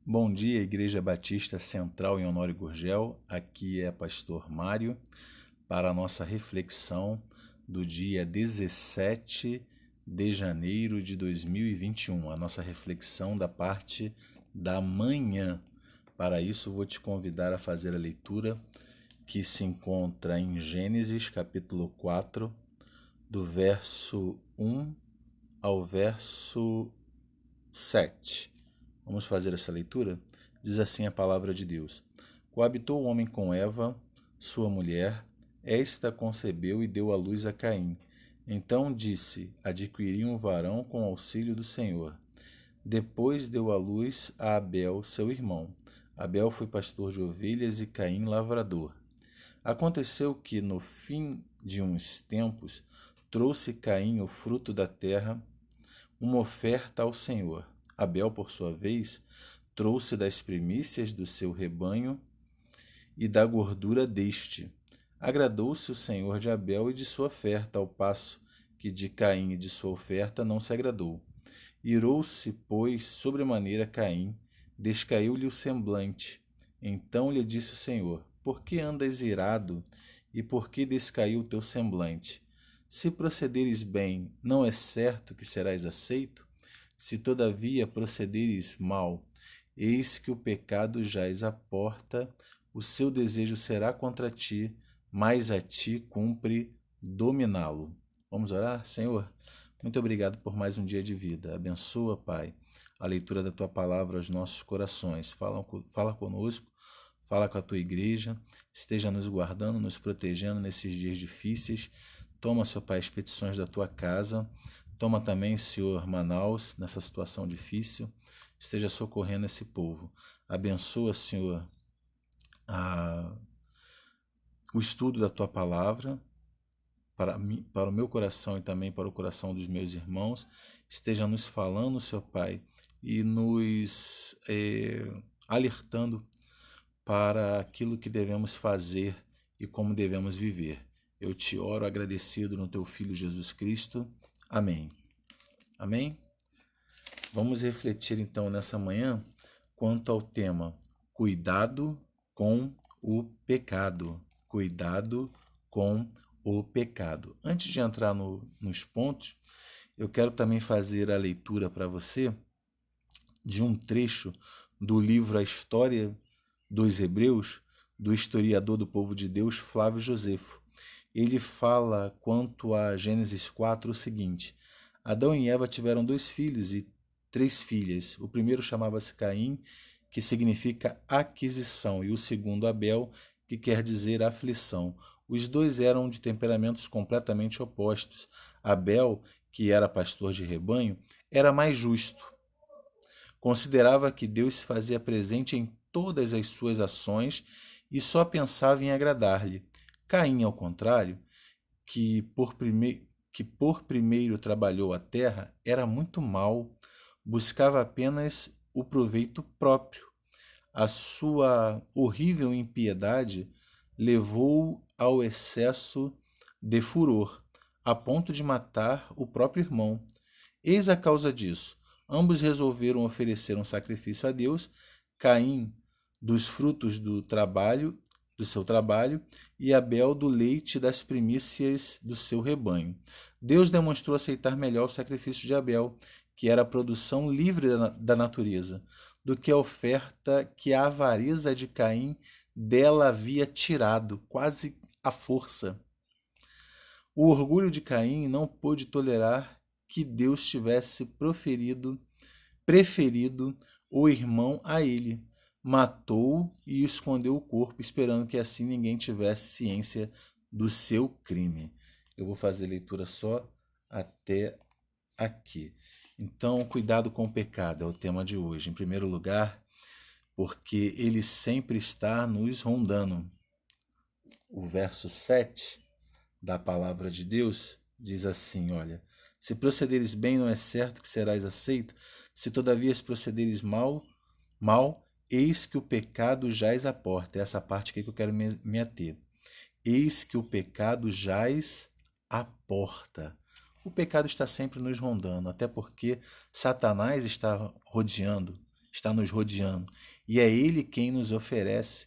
Bom dia, Igreja Batista Central em Honório Gurgel. Aqui é Pastor Mário para a nossa reflexão do dia 17 de janeiro de 2021. A nossa reflexão da parte da manhã. Para isso, vou te convidar a fazer a leitura que se encontra em Gênesis, capítulo 4, do verso 1 ao verso 7. Vamos fazer essa leitura? Diz assim a palavra de Deus: Coabitou o homem com Eva, sua mulher, esta concebeu e deu à luz a Caim. Então disse: Adquiri um varão com auxílio do Senhor. Depois deu à luz a Abel, seu irmão. Abel foi pastor de ovelhas e Caim lavrador. Aconteceu que, no fim de uns tempos, trouxe Caim o fruto da terra, uma oferta ao Senhor. Abel, por sua vez, trouxe das primícias do seu rebanho e da gordura deste. Agradou-se o Senhor de Abel e de sua oferta, ao passo que de Caim e de sua oferta não se agradou. Irou-se, pois, sobremaneira Caim, descaiu-lhe o semblante. Então lhe disse o Senhor: Por que andas irado e por que descaiu o teu semblante? Se procederes bem, não é certo que serás aceito? Se todavia procederes mal, eis que o pecado jaz à porta, o seu desejo será contra ti, mas a ti cumpre dominá-lo. Vamos orar? Senhor, muito obrigado por mais um dia de vida. Abençoa, Pai, a leitura da Tua palavra aos nossos corações. Fala conosco, fala com a Tua igreja, esteja nos guardando, nos protegendo nesses dias difíceis. Toma, Senhor Pai, as petições da Tua casa. Toma também, Senhor, Manaus, nessa situação difícil. Esteja socorrendo esse povo. Abençoa, Senhor, o estudo da Tua palavra para mim, para o meu coração e também para o coração dos meus irmãos. Esteja nos falando, Senhor Pai, e nos alertando para aquilo que devemos fazer e como devemos viver. Eu te oro agradecido no Teu Filho Jesus Cristo. Amém. Amém? Vamos refletir então nessa manhã quanto ao tema cuidado com o pecado. Cuidado com o pecado. Antes de entrar nos pontos, eu quero também fazer a leitura para você de um trecho do livro A História dos Hebreus, do historiador do povo de Deus, Flávio Josefo. Ele fala quanto a Gênesis 4 o seguinte: Adão e Eva tiveram 2 filhos e 3 filhas. O primeiro chamava-se Caim, que significa aquisição, e o segundo Abel, que quer dizer aflição. Os dois eram de temperamentos completamente opostos. Abel, que era pastor de rebanho, era mais justo. Considerava que Deus se fazia presente em todas as suas ações e só pensava em agradar-lhe. Caim, ao contrário, que por primeiro trabalhou a terra, era muito mau, buscava apenas o proveito próprio. A sua horrível impiedade levou-o ao excesso de furor, a ponto de matar o próprio irmão. Eis a causa disso. Ambos resolveram oferecer um sacrifício a Deus, Caim dos frutos do seu trabalho, e Abel do leite das primícias do seu rebanho. Deus demonstrou aceitar melhor o sacrifício de Abel, que era a produção livre da natureza, do que a oferta que a avareza de Caim dela havia tirado, quase à força. O orgulho de Caim não pôde tolerar que Deus tivesse preferido o irmão a ele. Matou e escondeu o corpo, esperando que assim ninguém tivesse ciência do seu crime. Eu vou fazer leitura só até aqui. Então, cuidado com o pecado é o tema de hoje. Em primeiro lugar, porque ele sempre está nos rondando. O verso 7 da palavra de Deus diz assim, olha: Se procederes bem, não é certo que serás aceito, se todavia procederes mal, eis que o pecado jaz à porta. É essa parte aqui que eu quero me ater. Eis que o pecado jaz à porta. O pecado está sempre nos rondando, até porque Satanás está rodeando, está nos rodeando. E é Ele quem nos oferece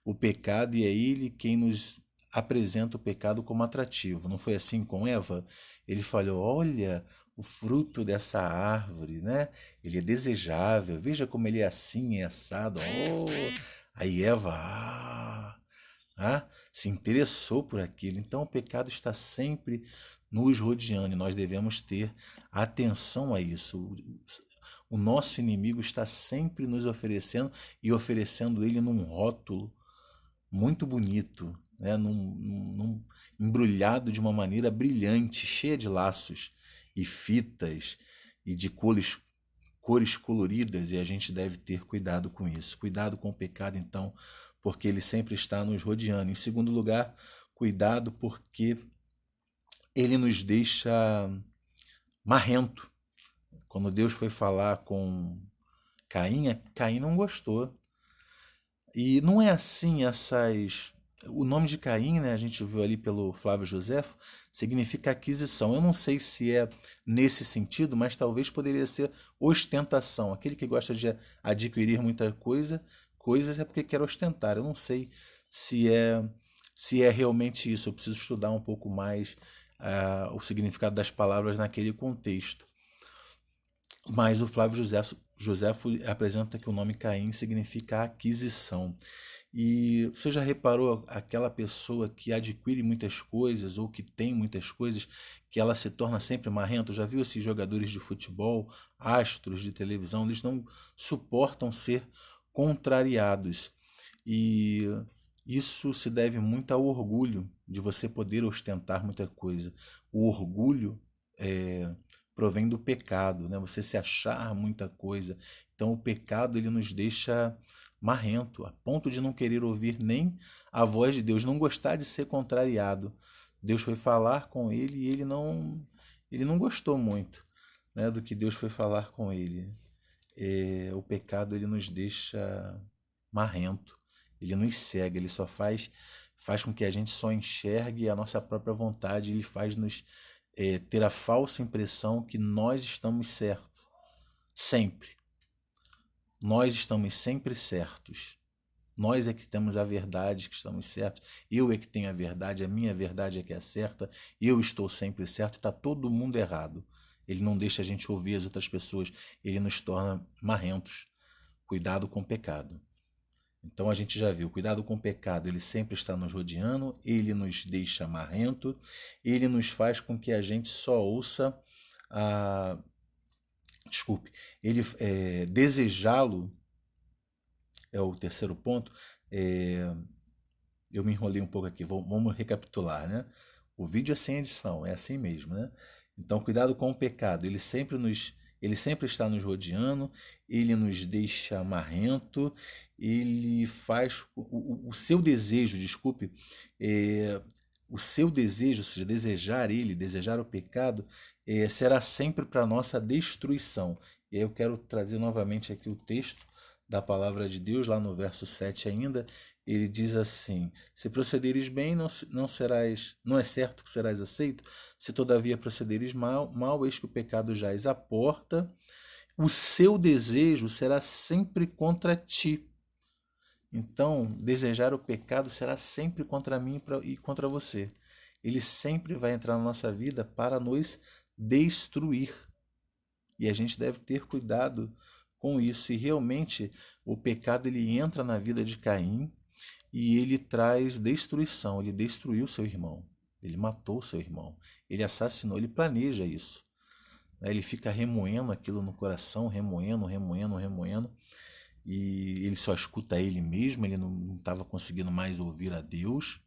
o pecado e é Ele quem nos apresenta o pecado como atrativo. Não foi assim com Eva? Ele falou: olha, o fruto dessa árvore, né? Ele é desejável. Veja como ele é assim, é assado. Oh! Aí Eva, se interessou por aquilo. Então o pecado está sempre nos rodeando e nós devemos ter atenção a isso. O nosso inimigo está sempre nos oferecendo e oferecendo ele num rótulo muito bonito, né? Embrulhado de uma maneira brilhante, cheia de laços e fitas e de cores coloridas, e a gente deve ter cuidado com isso. Cuidado com o pecado, então, porque ele sempre está nos rodeando. Em segundo lugar, cuidado porque ele nos deixa marrento. Quando Deus foi falar com Caim, Caim não gostou. E não é assim essas. O nome de Caim, né, a gente viu ali pelo Flávio Joséfo, significa aquisição. Eu não sei se é nesse sentido, mas talvez poderia ser ostentação. Aquele que gosta de adquirir muita coisas é porque quer ostentar. Eu não sei se é realmente isso. Eu preciso estudar um pouco mais o significado das palavras naquele contexto. Mas o Flávio Joséfo apresenta que o nome Caim significa aquisição. E você já reparou aquela pessoa que adquire muitas coisas ou que tem muitas coisas, que ela se torna sempre marrenta? Já viu esses jogadores de futebol, astros de televisão? Eles não suportam ser contrariados. E isso se deve muito ao orgulho de você poder ostentar muita coisa. O orgulho provém do pecado, né? Você se achar muita coisa. Então o pecado ele nos deixa marrento, a ponto de não querer ouvir nem a voz de Deus, não gostar de ser contrariado. Deus foi falar com ele e ele não gostou muito, né, do que Deus foi falar com ele. O pecado ele nos deixa marrento, ele nos cega, ele só faz com que a gente só enxergue a nossa própria vontade, ele faz nos ter a falsa impressão que nós estamos certos, sempre. Nós estamos sempre certos. Nós é que temos a verdade, que estamos certos. Eu é que tenho a verdade, a minha verdade é que é certa. Eu estou sempre certo e está todo mundo errado. Ele não deixa a gente ouvir as outras pessoas. Ele nos torna marrentos. Cuidado com o pecado. Então a gente já viu, cuidado com o pecado, ele sempre está nos rodeando, ele nos deixa marrento, ele nos faz com que a gente só ouça a. Desculpe, ele desejá-lo é o terceiro ponto. Eu me enrolei um pouco aqui, vamos recapitular, né? O vídeo é sem edição, é assim mesmo, né? Então, cuidado com o pecado, ele sempre está nos rodeando, ele nos deixa marrento, ele faz o seu desejo, desculpe, o seu desejo, ou seja, desejar o pecado, será sempre para nossa destruição. E aí eu quero trazer novamente aqui o texto da palavra de Deus, lá no verso 7 ainda, ele diz assim: se procederes bem, não é certo que serás aceito. Se todavia procederes mal, eis que o pecado jaz à porta, o seu desejo será sempre contra ti. Então, desejar o pecado será sempre contra mim e contra você. Ele sempre vai entrar na nossa vida para nos destruir. E a gente deve ter cuidado com isso. E realmente o pecado ele entra na vida de Caim e ele traz destruição. Ele destruiu seu irmão. Ele matou seu irmão. Ele assassinou. Ele planeja isso. Ele fica remoendo aquilo no coração, remoendo. E ele só escuta ele mesmo. Ele não estava conseguindo mais ouvir a Deus,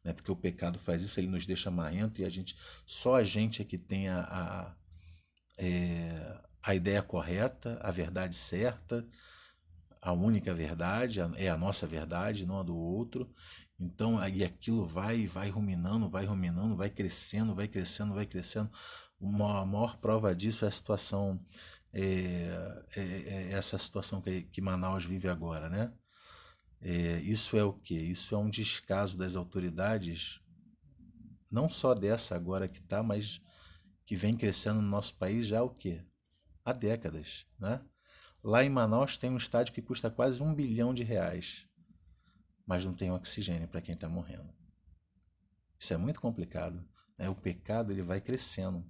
né? Porque o pecado faz isso. Ele nos deixa marrento e só a gente é que tem a ideia correta, a verdade certa, a única verdade, é a nossa verdade, não a do outro. Então aí aquilo vai ruminando, vai crescendo. A maior prova disso é a situação, essa situação que Manaus vive agora, né? Isso é o quê? Isso é um descaso das autoridades, não só dessa agora que está, mas que vem crescendo no nosso país já há o quê? Há décadas, né? Lá em Manaus tem um estádio que custa quase R$ 1 bilhão, mas não tem oxigênio para quem está morrendo. Isso é muito complicado, né? O pecado ele vai crescendo.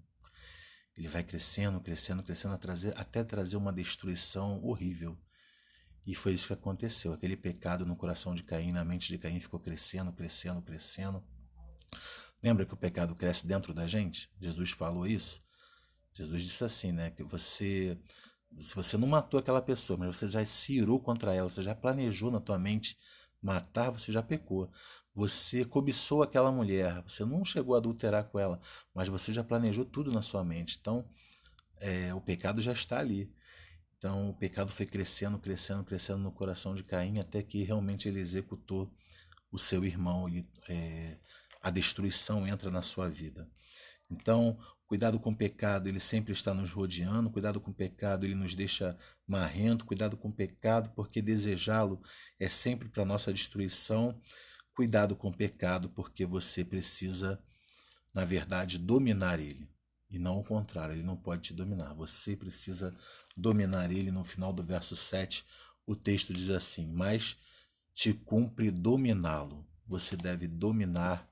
Ele vai crescendo, crescendo, crescendo, até trazer uma destruição horrível. E foi isso que aconteceu. Aquele pecado no coração de Caim, na mente de Caim, ficou crescendo, crescendo, crescendo. Lembra que o pecado cresce dentro da gente? Jesus falou isso. Jesus disse assim, né? Que se você não matou aquela pessoa, mas você já se irou contra ela, você já planejou na tua mente matar, você já pecou. Você cobiçou aquela mulher, você não chegou a adulterar com ela, mas você já planejou tudo na sua mente. Então, o pecado já está ali. Então, o pecado foi crescendo, crescendo, crescendo no coração de Caim, até que realmente ele executou o seu irmão e a destruição entra na sua vida. Então, cuidado com o pecado, ele sempre está nos rodeando. Cuidado com o pecado, ele nos deixa marrento. Cuidado com o pecado, porque desejá-lo é sempre para nossa destruição. Cuidado com o pecado, porque você precisa, na verdade, dominar ele. E não o contrário, ele não pode te dominar. Você precisa dominar ele. No final do verso 7, o texto diz assim: mas te cumpre dominá-lo. Você deve dominar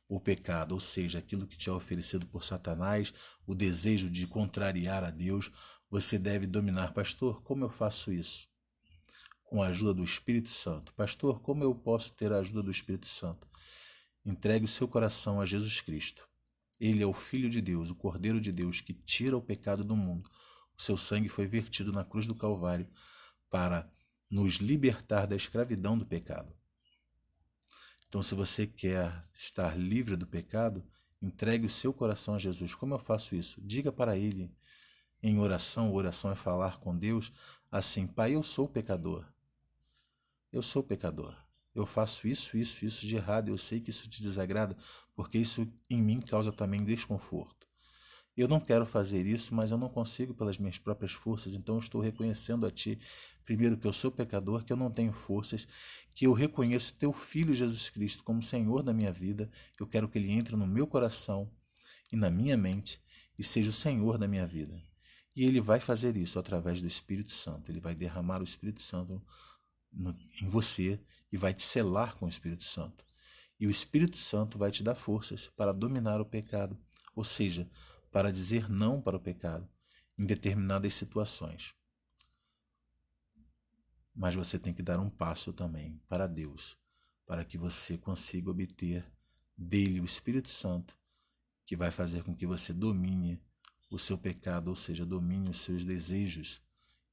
o pecado, ou seja, aquilo que te é oferecido por Satanás, o desejo de contrariar a Deus, você deve dominar. Pastor, como eu faço isso? Com a ajuda do Espírito Santo. Pastor, como eu posso ter a ajuda do Espírito Santo? Entregue o seu coração a Jesus Cristo. Ele é o Filho de Deus, o Cordeiro de Deus, que tira o pecado do mundo. O seu sangue foi vertido na cruz do Calvário para nos libertar da escravidão do pecado. Então, se você quer estar livre do pecado, entregue o seu coração a Jesus. Como eu faço isso? Diga para Ele em oração. Oração é falar com Deus assim: Pai, eu sou pecador. Eu sou pecador. Eu faço isso, isso, isso de errado. Eu sei que isso te desagrada, porque isso em mim causa também desconforto. Eu não quero fazer isso, mas eu não consigo pelas minhas próprias forças, então eu estou reconhecendo a Ti, primeiro, que eu sou pecador, que eu não tenho forças, que eu reconheço Teu Filho Jesus Cristo como Senhor da minha vida. Eu quero que Ele entre no meu coração e na minha mente e seja o Senhor da minha vida. E Ele vai fazer isso através do Espírito Santo. Ele vai derramar o Espírito Santo em você e vai te selar com o Espírito Santo. E o Espírito Santo vai te dar forças para dominar o pecado, ou seja, para dizer não para o pecado em determinadas situações. Mas você tem que dar um passo também para Deus, para que você consiga obter dele o Espírito Santo, que vai fazer com que você domine o seu pecado, ou seja, domine os seus desejos,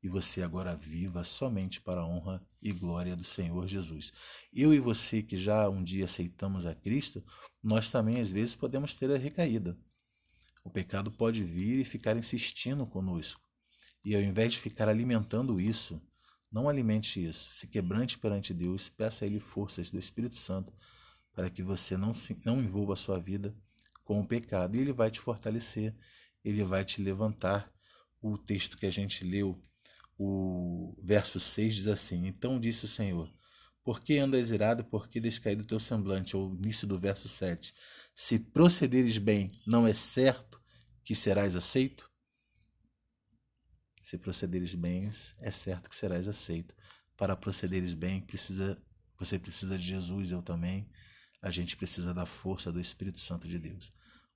e você agora viva somente para a honra e glória do Senhor Jesus. Eu e você que já um dia aceitamos a Cristo, nós também às vezes podemos ter a recaída. O pecado pode vir e ficar insistindo conosco. E ao invés de ficar alimentando isso, não alimente isso. Se quebrante perante Deus, peça a Ele forças do Espírito Santo para que você não envolva a sua vida com o pecado. E Ele vai te fortalecer, Ele vai te levantar. O texto que a gente leu, o verso 6 diz assim: então disse o Senhor, por que andas irado, por que descaído o teu semblante? Ou início do verso 7, se procederes bem, não é certo que serás aceito? Se procederes bem, é certo que serás aceito. Para procederes bem, você precisa de Jesus, eu também. A gente precisa da força do Espírito Santo de Deus.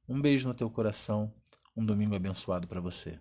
Um beijo no teu coração, um domingo abençoado para você.